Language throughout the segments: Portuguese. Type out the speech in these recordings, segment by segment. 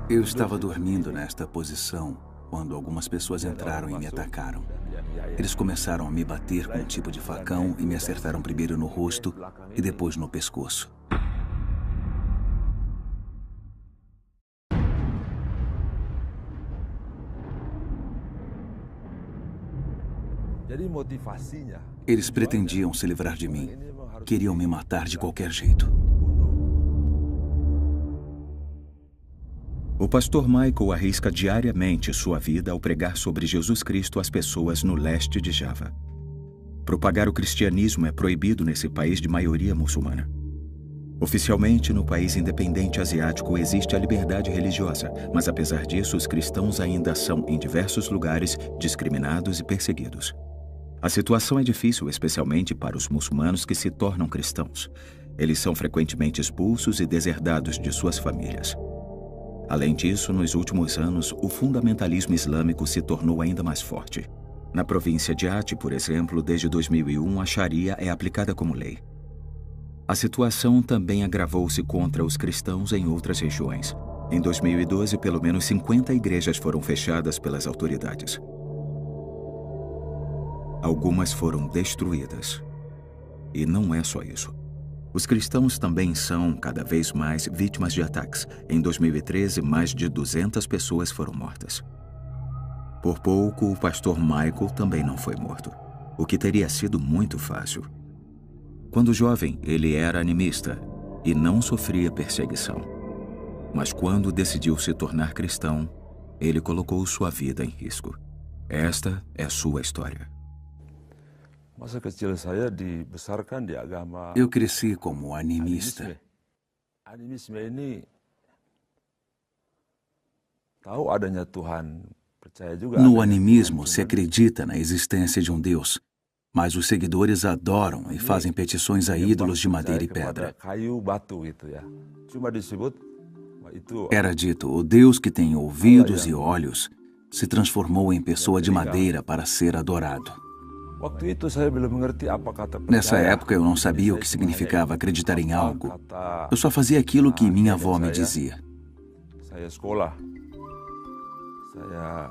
Eu estava dormindo nesta posição quando algumas pessoas entraram e me atacaram. Eles começaram a me bater com um tipo de facão e me acertaram primeiro no rosto e depois no pescoço. Eles pretendiam se livrar de mim. Queriam me matar de qualquer jeito. O pastor Michael arrisca diariamente sua vida ao pregar sobre Jesus Cristo às pessoas no leste de Java. Propagar o cristianismo é proibido nesse país de maioria muçulmana. Oficialmente, no país independente asiático existe a liberdade religiosa, mas apesar disso, os cristãos ainda são, em diversos lugares, discriminados e perseguidos. A situação é difícil, especialmente para os muçulmanos que se tornam cristãos. Eles são frequentemente expulsos e deserdados de suas famílias. Além disso, nos últimos anos, o fundamentalismo islâmico se tornou ainda mais forte. Na província de Aceh, por exemplo, desde 2001, a Sharia é aplicada como lei. A situação também agravou-se contra os cristãos em outras regiões. Em 2012, pelo menos 50 igrejas foram fechadas pelas autoridades. Algumas foram destruídas. E não é só isso. Os cristãos também são, cada vez mais, vítimas de ataques. Em 2013, mais de 200 pessoas foram mortas. Por pouco, o pastor Michael também não foi morto, o que teria sido muito fácil. Quando jovem, ele era animista e não sofria perseguição. Mas quando decidiu se tornar cristão, ele colocou sua vida em risco. Esta é sua história. Eu cresci como animista. No animismo se acredita na existência de um Deus, mas os seguidores adoram e fazem petições a ídolos de madeira e pedra. Era dito, o Deus que tem ouvidos e olhos se transformou em pessoa de madeira para ser adorado. Nessa época eu não sabia o que significava acreditar em algo. Eu só fazia aquilo que minha avó me dizia.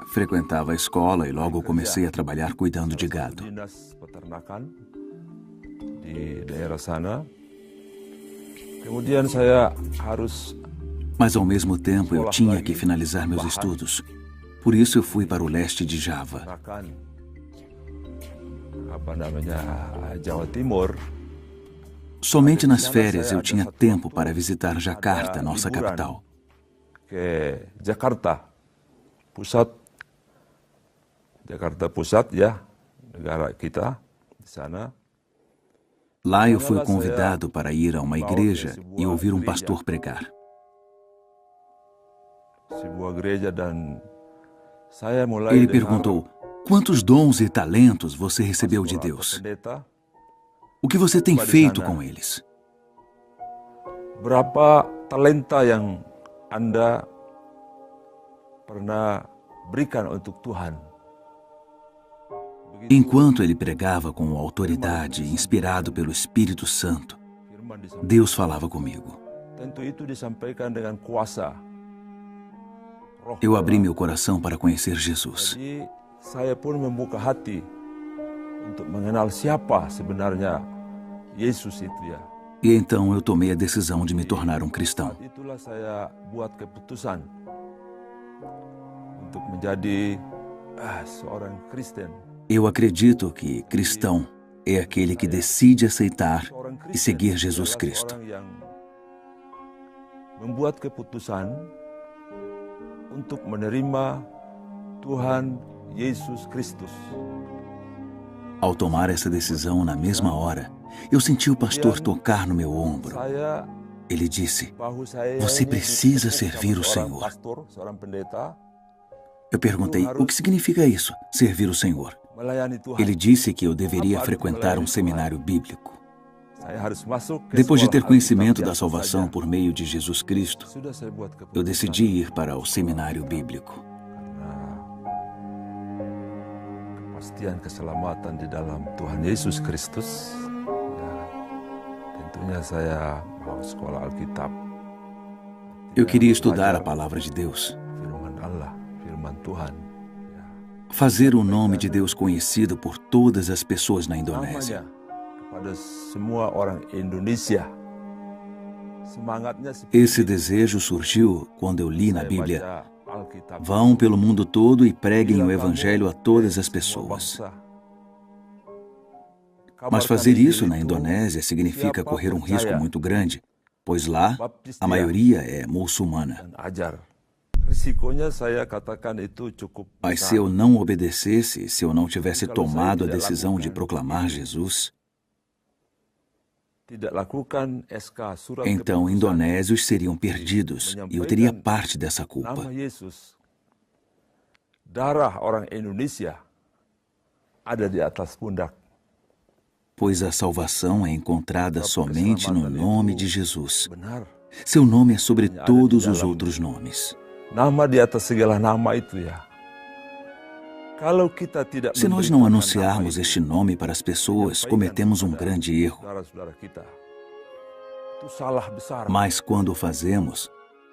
Frequentava a escola e logo comecei a trabalhar cuidando de gado. Mas ao mesmo tempo eu tinha que finalizar meus estudos. Por isso eu fui para o leste de Java. Somente nas férias eu tinha tempo para visitar Jakarta, nossa capital. Lá eu fui convidado para ir a uma igreja e ouvir um pastor pregar. Ele perguntou: quantos dons e talentos você recebeu de Deus? O que você tem feito com eles? Berapa talenta yang Anda pernah berikan untuk Tuhan? Enquanto ele pregava com autoridade, inspirado pelo Espírito Santo, Deus falava comigo. Eu abri meu coração para conhecer Jesus. Saya pun membuka hati untuk mengenal siapa sebenarnya Yesus itu ya. E então eu tomei a decisão de me tornar um cristão. Itulah saya buat keputusan untuk menjadi seorang Kristen. Eu acredito que cristão é aquele que decide aceitar e seguir Jesus Cristo. Membuat keputusan untuk menerima Tuhan Jesus Kristus. Ao tomar essa decisão na mesma hora, eu senti o pastor tocar no meu ombro. Ele disse: você precisa servir o Senhor. Eu perguntei: o que significa isso, servir o Senhor? Ele disse que eu deveria frequentar um seminário bíblico. Depois de ter conhecimento da salvação por meio de Jesus Cristo, eu decidi ir para o seminário bíblico. Kepastian keselamatan di dalam Tuhan Yesus Kristus, Eu queria estudar a palavra de Deus, fazer o nome de Deus conhecido por todas as pessoas na Indonésia. Esse desejo surgiu quando eu li na Bíblia: vão pelo mundo todo e preguem o Evangelho a todas as pessoas. Mas fazer isso na Indonésia significa correr um risco muito grande, pois lá a maioria é muçulmana. Mas se eu não obedecesse, se eu não tivesse tomado a decisão de proclamar Jesus, então indonésios seriam perdidos e eu teria parte dessa culpa. Pois a salvação é encontrada somente no nome de Jesus. Seu nome é sobre todos os outros nomes. Se nós não anunciarmos este nome para as pessoas, cometemos um grande erro. Mas quando o fazemos,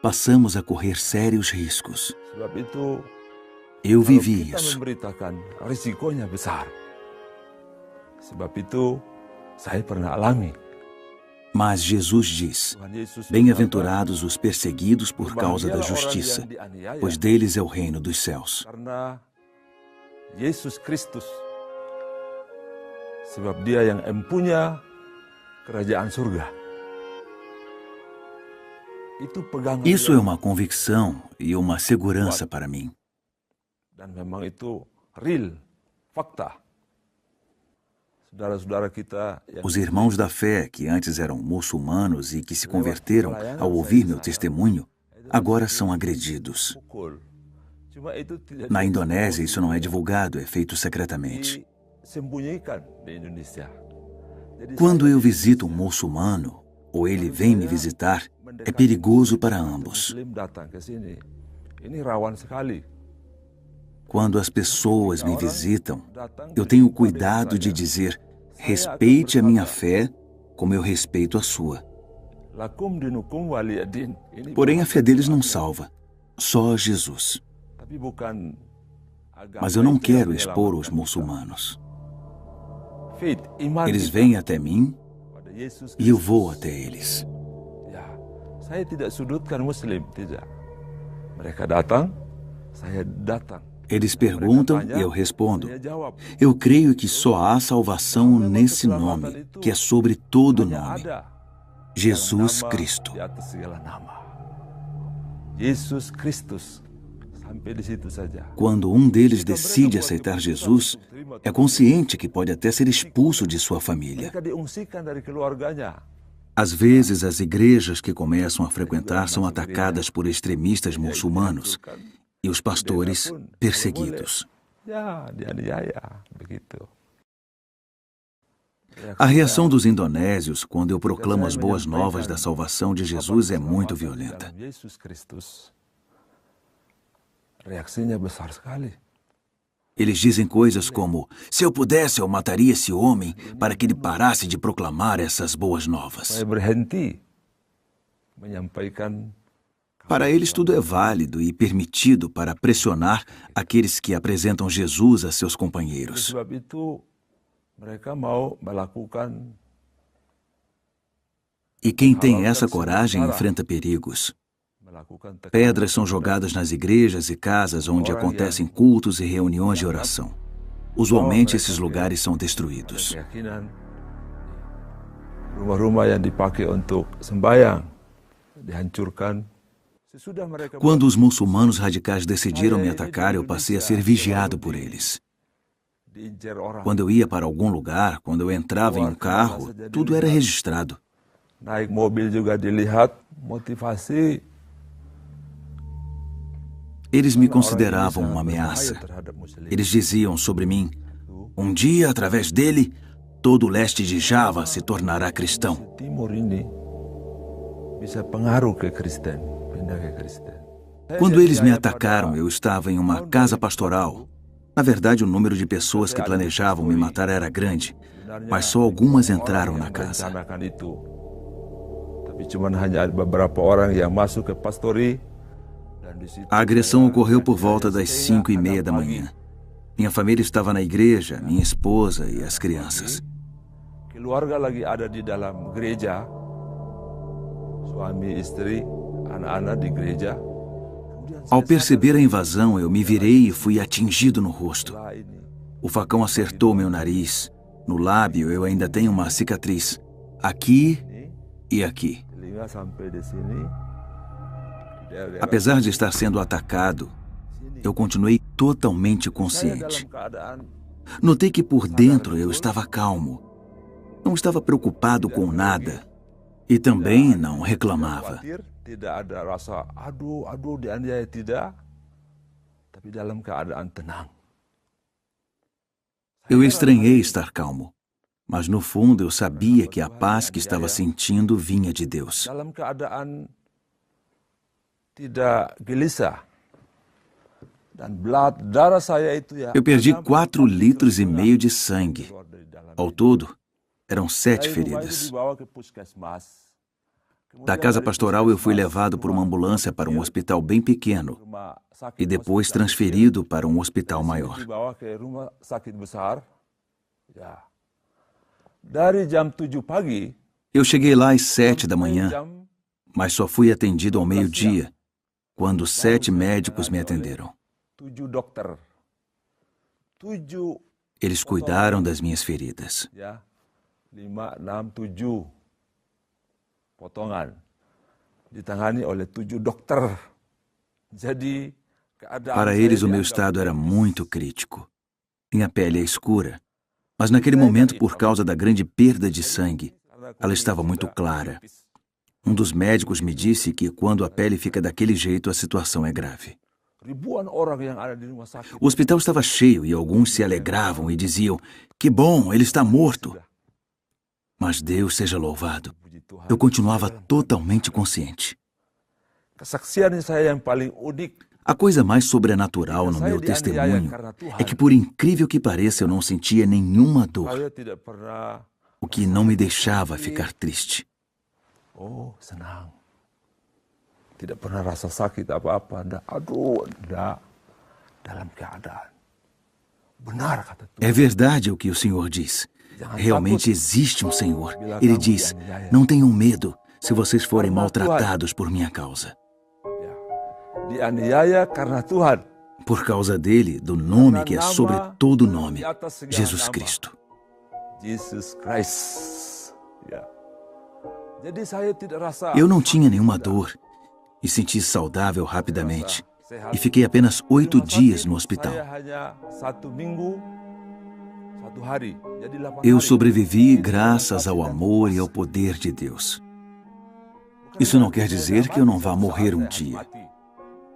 passamos a correr sérios riscos. Eu vivi isso. Mas Jesus diz: bem-aventurados os perseguidos por causa da justiça, pois deles é o reino dos céus. Isso é uma convicção e uma segurança para mim. Os irmãos da fé, que antes eram muçulmanos e que se converteram ao ouvir meu testemunho, agora são agredidos. Na Indonésia, isso não é divulgado, é feito secretamente. Quando eu visito um muçulmano, ou ele vem me visitar, é perigoso para ambos. Quando as pessoas me visitam, eu tenho cuidado de dizer: respeite a minha fé como eu respeito a sua. Porém, a fé deles não salva, só Jesus. Mas eu não quero expor os muçulmanos. Eles vêm até mim e eu vou até eles. Eles perguntam e eu respondo: eu creio que só há salvação nesse nome, que é sobre todo nome: Jesus Cristo. Quando um deles decide aceitar Jesus, é consciente que pode até ser expulso de sua família. Às vezes, as igrejas que começam a frequentar são atacadas por extremistas muçulmanos e os pastores perseguidos. A reação dos indonésios quando eu proclamo as boas novas da salvação de Jesus é muito violenta. Eles dizem coisas como: se eu pudesse, eu mataria esse homem para que ele parasse de proclamar essas boas novas. Para eles tudo é válido e permitido para pressionar aqueles que apresentam Jesus a seus companheiros. E quem tem essa coragem enfrenta perigos. Pedras são jogadas nas igrejas e casas onde acontecem cultos e reuniões de oração. Usualmente esses lugares são destruídos. Quando os muçulmanos radicais decidiram me atacar, eu passei a ser vigiado por eles. Quando eu ia para algum lugar, quando eu entrava em um carro, tudo era registrado. Eles me consideravam uma ameaça. Eles diziam sobre mim: um dia, através dele, todo o leste de Java se tornará cristão. Quando eles me atacaram, eu estava em uma casa pastoral. Na verdade, o número de pessoas que planejavam me matar era grande, mas só algumas entraram na casa. A agressão ocorreu por volta das 5:30 da manhã. Minha família estava na igreja, minha esposa e as crianças. Keluarga lagi ada di dalam gereja, suami, istri, anak-anak di gereja. Ao perceber a invasão, eu me virei e fui atingido no rosto. O facão acertou meu nariz. No lábio eu ainda tenho uma cicatriz, aqui e aqui. Apesar de estar sendo atacado, eu continuei totalmente consciente. Notei que por dentro eu estava calmo. Não estava preocupado com nada e também não reclamava. Eu estranhei estar calmo, mas no fundo eu sabia que a paz que estava sentindo vinha de Deus. Eu perdi 4,5 litros de sangue. Ao todo, eram 7 feridas. Da casa pastoral eu fui levado por uma ambulância para um hospital bem pequeno e depois transferido para um hospital maior. Eu cheguei lá às 7 da manhã, mas só fui atendido ao meio-dia, quando 7 médicos me atenderam. Eles cuidaram das minhas feridas. 5, 6, 7 potongan ditangani oleh 7 dokter. Jadi para eles o meu estado era muito crítico. Minha pele é escura, mas naquele momento, por causa da grande perda de sangue, ela estava muito clara. Um dos médicos me disse que quando a pele fica daquele jeito, a situação é grave. O hospital estava cheio e alguns se alegravam e diziam: "Que bom, ele está morto." Mas Deus seja louvado. Eu continuava totalmente consciente. A coisa mais sobrenatural no meu testemunho é que, por incrível que pareça, eu não sentia nenhuma dor, o que não me deixava ficar triste. Oh, senang. Tidak pernah rasa sakit apa-apa. Aduh, dalam keadaan. Benar, kata Tuhan. É verdade o que o Senhor diz. Realmente existe um Senhor. Ele diz: "Não tenham medo se vocês forem maltratados por minha causa." Por causa dele, do nome que é sobre todo nome, Jesus Cristo. Eu não tinha nenhuma dor e senti saudável rapidamente. E fiquei apenas 8 dias no hospital. Eu sobrevivi graças ao amor e ao poder de Deus. Isso não quer dizer que eu não vá morrer um dia.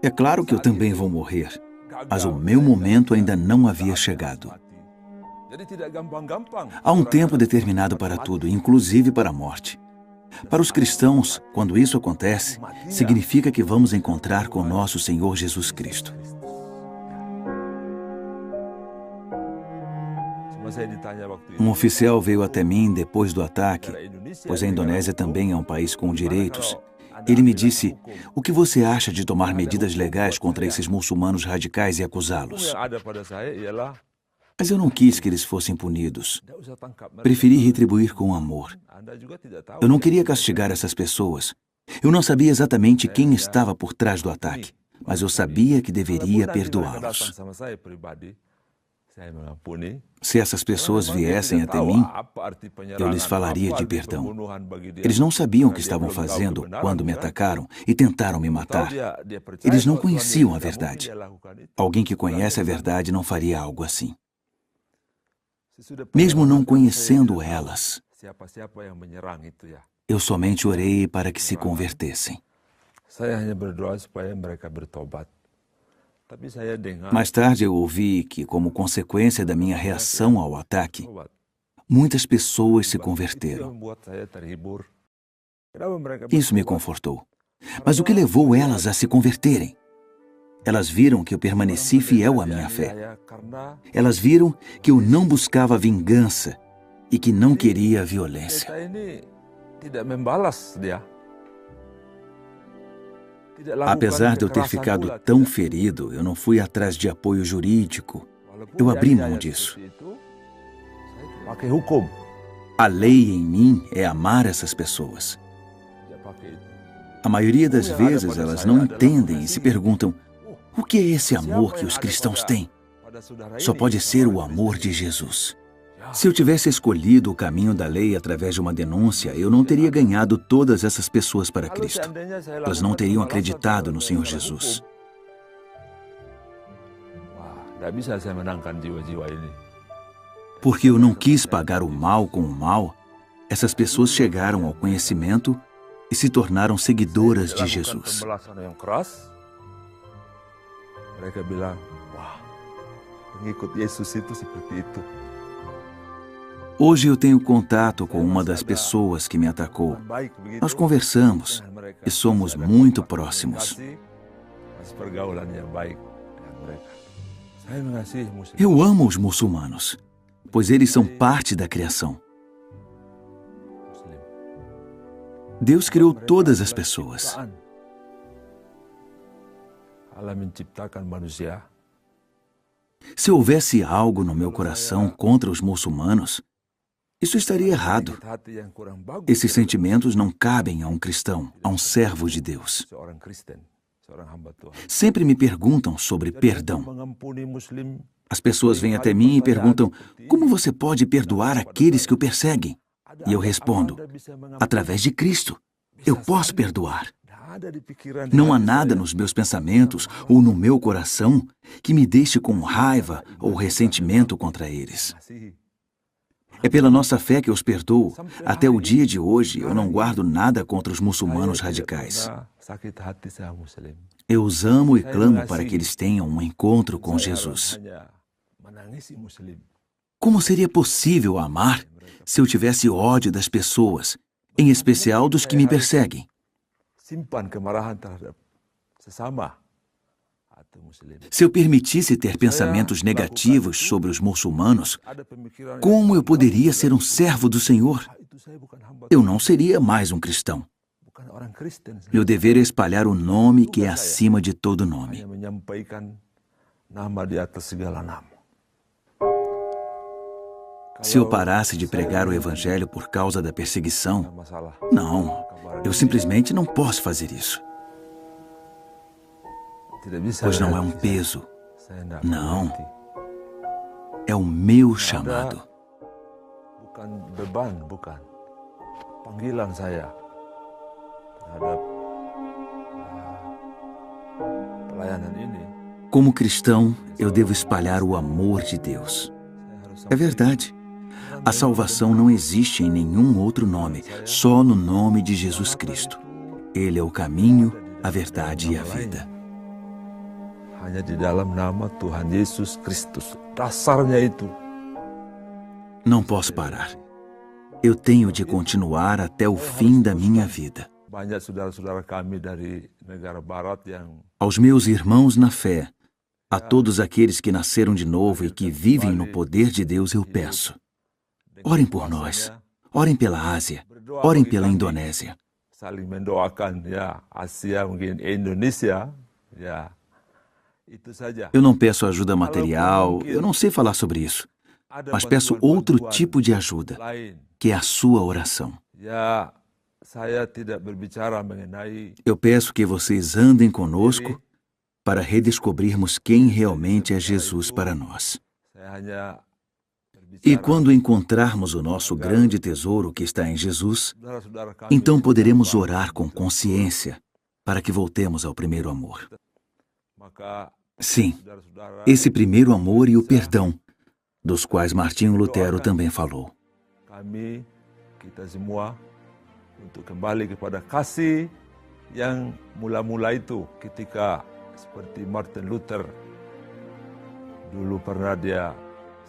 É claro que eu também vou morrer, mas o meu momento ainda não havia chegado. Há um tempo determinado para tudo, inclusive para a morte. Para os cristãos, quando isso acontece, significa que vamos encontrar com nosso Senhor Jesus Cristo. Um oficial veio até mim depois do ataque, pois a Indonésia também é um país com direitos. Ele me disse: "O que você acha de tomar medidas legais contra esses muçulmanos radicais e acusá-los?" Mas eu não quis que eles fossem punidos. Preferi retribuir com amor. Eu não queria castigar essas pessoas. Eu não sabia exatamente quem estava por trás do ataque, mas eu sabia que deveria perdoá-los. Se essas pessoas viessem até mim, eu lhes falaria de perdão. Eles não sabiam o que estavam fazendo quando me atacaram e tentaram me matar. Eles não conheciam a verdade. Alguém que conhece a verdade não faria algo assim. Mesmo não conhecendo elas, eu somente orei para que se convertessem. Mais tarde eu ouvi que, como consequência da minha reação ao ataque, muitas pessoas se converteram. Isso me confortou. Mas o que levou elas a se converterem? Elas viram que eu permaneci fiel à minha fé. Elas viram que eu não buscava vingança e que não queria violência. Apesar de eu ter ficado tão ferido, eu não fui atrás de apoio jurídico. Eu abri mão disso. A lei em mim é amar essas pessoas. A maioria das vezes elas não entendem e se perguntam: o que é esse amor que os cristãos têm? Só pode ser o amor de Jesus. Se eu tivesse escolhido o caminho da lei através de uma denúncia, eu não teria ganhado todas essas pessoas para Cristo. Elas não teriam acreditado no Senhor Jesus. Porque eu não quis pagar o mal com o mal, essas pessoas chegaram ao conhecimento e se tornaram seguidoras de Jesus. Hoje eu tenho contato com uma das pessoas que me atacou. Nós conversamos e somos muito próximos. Eu amo os muçulmanos, pois eles são parte da criação. Deus criou todas as pessoas. Se houvesse algo no meu coração contra os muçulmanos, isso estaria errado. Esses sentimentos não cabem a um cristão, a um servo de Deus. Sempre me perguntam sobre perdão. As pessoas vêm até mim e perguntam: como você pode perdoar aqueles que o perseguem? E eu respondo: através de Cristo, eu posso perdoar. Não há nada nos meus pensamentos ou no meu coração que me deixe com raiva ou ressentimento contra eles. É pela nossa fé que eu os perdoo. Até o dia de hoje, eu não guardo nada contra os muçulmanos radicais. Eu os amo e clamo para que eles tenham um encontro com Jesus. Como seria possível amar se eu tivesse ódio das pessoas, em especial dos que me perseguem? Se eu permitisse ter pensamentos negativos sobre os muçulmanos, como eu poderia ser um servo do Senhor? Eu não seria mais um cristão. Meu dever é espalhar o nome que é acima de todo nome. Se eu parasse de pregar o Evangelho por causa da perseguição, não, eu simplesmente não posso fazer isso. Pois não é um peso. Não. É o meu chamado. Como cristão, eu devo espalhar o amor de Deus. É verdade. A salvação não existe em nenhum outro nome, só no nome de Jesus Cristo. Ele é o caminho, a verdade e a vida. Hanya di dalam nama Tuhan Yesus Kristus. Dasarnya itu. Não posso parar. Eu tenho de continuar até o fim da minha vida. Aos meus irmãos na fé, a todos aqueles que nasceram de novo e que vivem no poder de Deus, eu peço: orem por nós, orem pela Ásia, orem pela Indonésia. Saling mendoakan, ya, Asia mungkin Indonesia, ya. Eu não peço ajuda material, eu não sei falar sobre isso, mas peço outro tipo de ajuda, que é a sua oração. Eu peço que vocês andem conosco para redescobrirmos quem realmente é Jesus para nós. E quando encontrarmos o nosso grande tesouro que está em Jesus, então poderemos orar com consciência para que voltemos ao primeiro amor. Sim, esse primeiro amor e o perdão, dos quais Martinho Lutero também falou. Kita semua untuk kembali kepada kasih yang mula-mula itu ketika seperti Martin Luther dulu pernah dia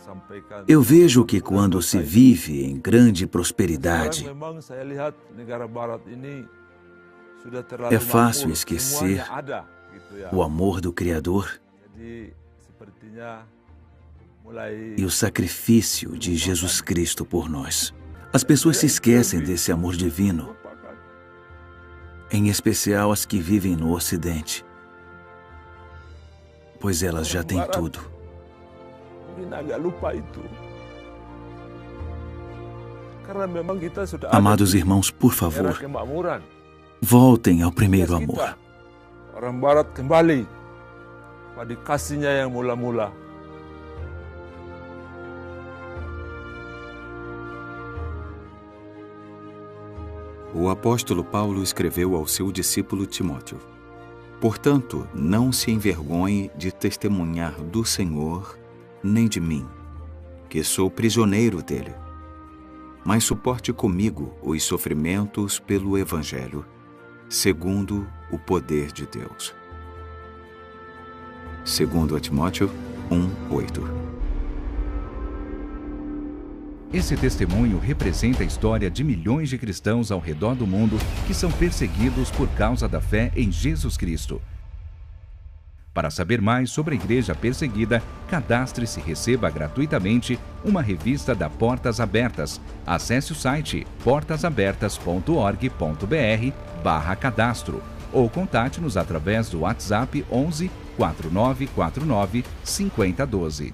sampaikan. Eu vejo que quando se vive em grande prosperidade, é fácil esquecer o amor do Criador e o sacrifício de Jesus Cristo por nós. As pessoas se esquecem desse amor divino em especial as que vivem no Ocidente, pois elas já têm tudo. Amados irmãos, por favor, voltem ao primeiro amor. Orang Barat kembali pada kasihnya yang mula-mula. O apóstolo Paulo escreveu ao seu discípulo Timóteo: Portanto, não se envergonhe de testemunhar do Senhor, nem de mim, que sou prisioneiro dele. Mas suporte comigo os sofrimentos pelo Evangelho, segundo o poder de Deus. 2 Timóteo 1:8. Esse testemunho representa a história de milhões de cristãos ao redor do mundo que são perseguidos por causa da fé em Jesus Cristo. Para saber mais sobre a Igreja Perseguida, cadastre-se e receba gratuitamente uma revista da Portas Abertas. Acesse o site portasabertas.org.br/cadastro ou contate-nos através do WhatsApp 11 4949 5012.